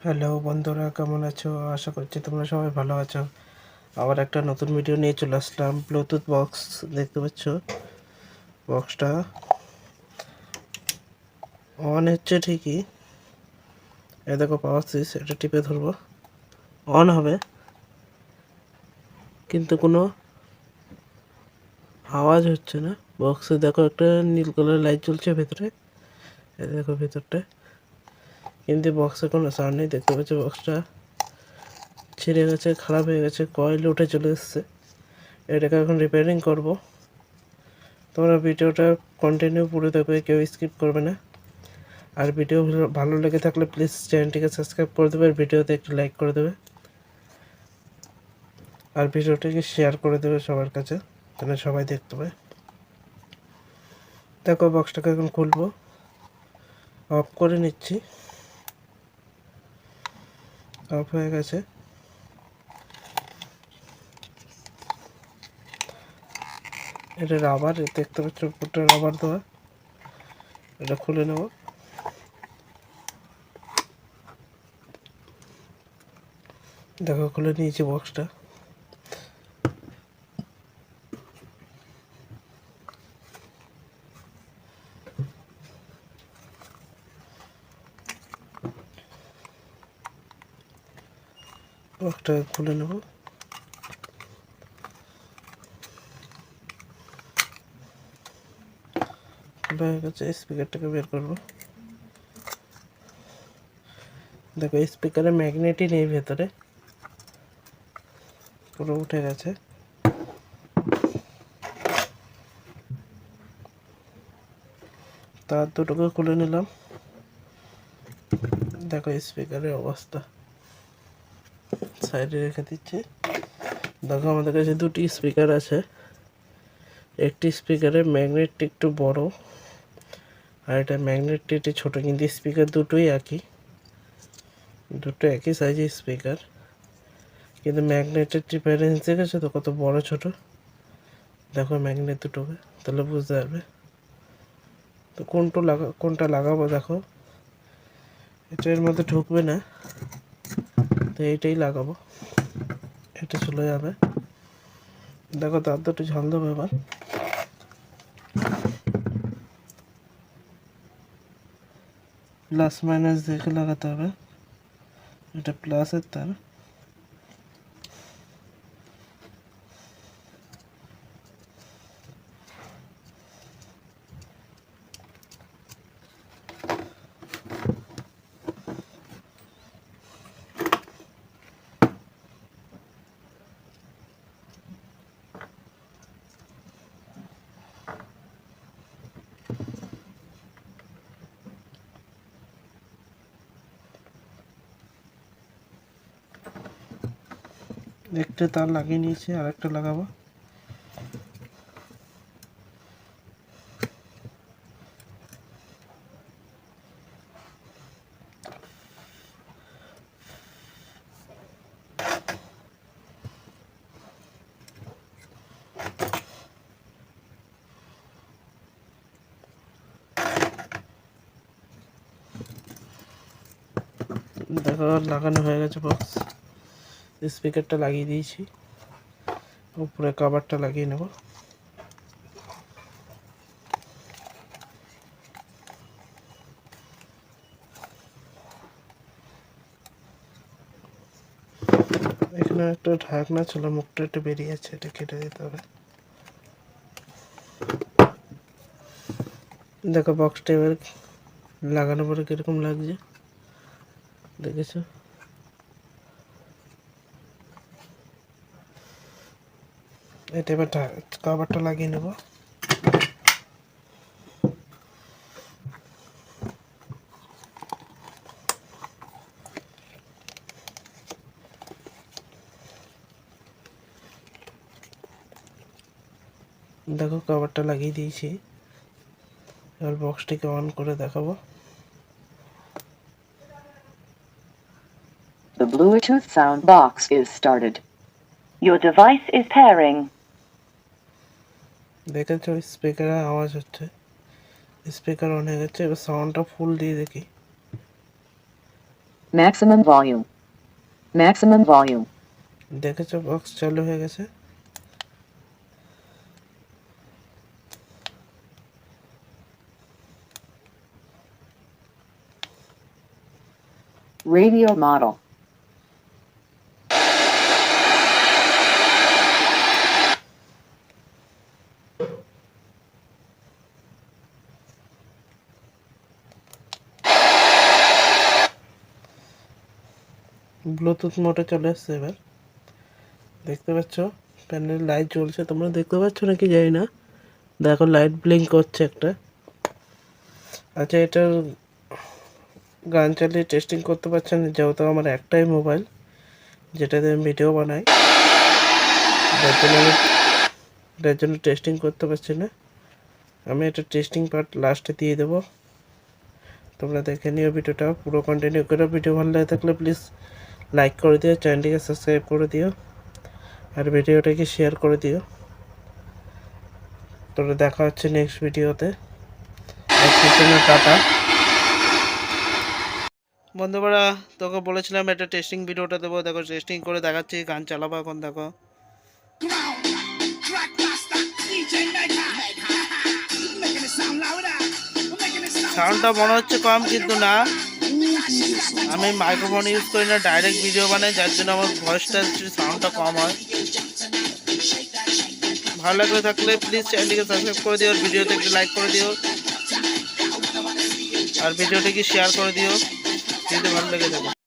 Hello বন্ধুরা, কেমন আছো? আশা করছি তোমরা সবাই ভালো আছো। আবার একটা নতুন ভিডিও নিয়ে চলে আসলাম। ব্লুটুথ বক্স দেখতে পাচ্ছ, বক্সটা অন হচ্ছে ঠিকই। এ দেখো পাওয়ার সুইচ, এটা টিপে ধরবো, অন হবে, কিন্তু কোনো আওয়াজ হচ্ছে না। বক্সে দেখো একটা নীল কালার লাইট জ্বলছে ভেতরে, এ দেখো ভেতরটা, কিন্তু বক্সে কোনো সাউন্ড নেই। দেখতে পাচ্ছ বক্সটা ছিঁড়ে গেছে, খারাপ হয়ে গেছে, কয়েল উঠে চলে এসছে। এটাকে এখন রিপেয়ারিং করবো। তোমরা ভিডিওটা কন্টিনিউ পুরো দেখবে, কেউ স্কিপ করবে না। আর ভিডিও ভালো লেগে থাকলে প্লিজ চ্যানেলটিকে সাবস্ক্রাইব করে দেবে, আর ভিডিওতে একটু লাইক করে দেবে, আর ভিডিওটিকে শেয়ার করে দেবে সবার কাছে, যেন সবাই দেখতে পায়। দেখো বক্সটাকে এখন খুলবো, অফ করে নিচ্ছি। অফ হয়ে গেছে। এটা রাবার, দেখতে পাচ্ছ উপরটা রাবার দেওয়া। এটা খুলে নেব। দেখো খুলে নিয়েছি বক্সটা। বক্সটা খুলে নেব। খোলা হয়ে গেছে। স্পিকারটাকে বের করবো। দেখো স্পিকারে ম্যাগনেটই নেই ভেতরে, পুরো উঠে গেছে। তার দুটোকে খুলে নিলাম। দেখো স্পিকারের অবস্থা, সাইডে রেখে দিচ্ছি। দেখো আমাদের কাছে দুটি স্পিকার আছে। একটি স্পিকারের ম্যাগনেটটি একটু বড়, আর এটা ম্যাগনেটটি একটু ছোটো, কিন্তু স্পিকার দুটোই একই, দুটো একই সাইজের স্পিকার, কিন্তু ম্যাগনেটের ডিফারেন্স দেখেছো তো, কত বড় ছোট। দেখো ম্যাগনেট দুটোকে, তাহলে বুঝতে পারবে। তো কোনটা লাগাবো দেখো। এটা এর মধ্যে ঢুকবে না, তো এইটাই লাগাবো, এটা চলে যাবে। দেখো তার দুটো ঝাল দেবো এবার। প্লাস মাইনাস দেখে লাগাতে হবে। এটা প্লাসের তার। একটা তার লাগিয়ে নিয়েছি, আর একটা লাগাবো। দেখো লাগানো হয়ে গেছে বক্স। স্পিকারটা লাগিয়ে দিয়েছি, উপরে কভারটা লাগিয়ে নেব। এখানে একটা ঢাকনা ছিল, মুখটা একটু বেরিয়ে আছে, এটা কেটে দিতে হবে। দেখো বক্সটা এবার লাগানোর পরে কিরকম লাগছে, দেখেছো? এটা এবার কভারটা লাগিয়ে নেব। দেখো কভারটা লাগিয়ে দিয়েছি। এবার বক্সটিকে অন করে দেখাবো। The Bluetooth sound box is started. Your device is pairing. দেখেছো স্পিকারে আওয়াজ হচ্ছে, স্পিকার অন হয়ে গেছে। এবার সাউন্ডটা ফুল দিয়ে দেখি। Maximum volume. Maximum volume. দেখেছো বক্স চালু হয়ে গেছে। Radio model. ব্লুটুথ মোডে চলে আসছে এবার। দেখতে পাচ্ছ প্যানেল লাইট জ্বলছে, তোমরা দেখতে পাচ্ছ নাকি জানি না। দেখো লাইট ব্লিঙ্ক করছে একটা। আচ্ছা, এটার গান চালিয়ে টেস্টিং করতে পারছেন যেহেতু আমার একটাই মোবাইল যেটাতে আমি ভিডিও বানাই, যার জন্য টেস্টিং করতে পারছি না। আমি এটা টেস্টিং পার্ট লাস্টে দিয়ে দেবো, তোমরা দেখে নিও ভিডিওটা পুরো কন্টিনিউ করো। ভিডিও ভালো লাগে থাকলে প্লিজ লাইক করে দিও, চ্যানেলটিকে সাবস্ক্রাইব করে দিও, আর ভিডিওটাকে শেয়ার করে দিও। তোমরা দেখা হচ্ছে নেক্সট ভিডিওতে। আজকের জন্য টাটা বন্ধুরা। তোকে বলেছিলাম এটা টেস্টিং ভিডিওটা দেবো, দেখো টেস্টিং করে দেখাচ্ছি। গান চালাবো এখন, দেখো সাউন্ডটা মনে হচ্ছে কম, কিন্তু না, আমি মাইক্রোফোন ইউজ করি না, ডাইরেক্ট ভিডিও বানাই, যার জন্য আমার ভয়েসটা সাউন্ডটা কম হয়। ভালো লাগলে থাকলে প্লিজ চ্যানেলটিকে সাবস্ক্রাইব করে দিও, আর ভিডিওতে একটু লাইক করে দিও, আর ভিডিওটিকে শেয়ার করে দিও যদি ভালো লেগে থাকে।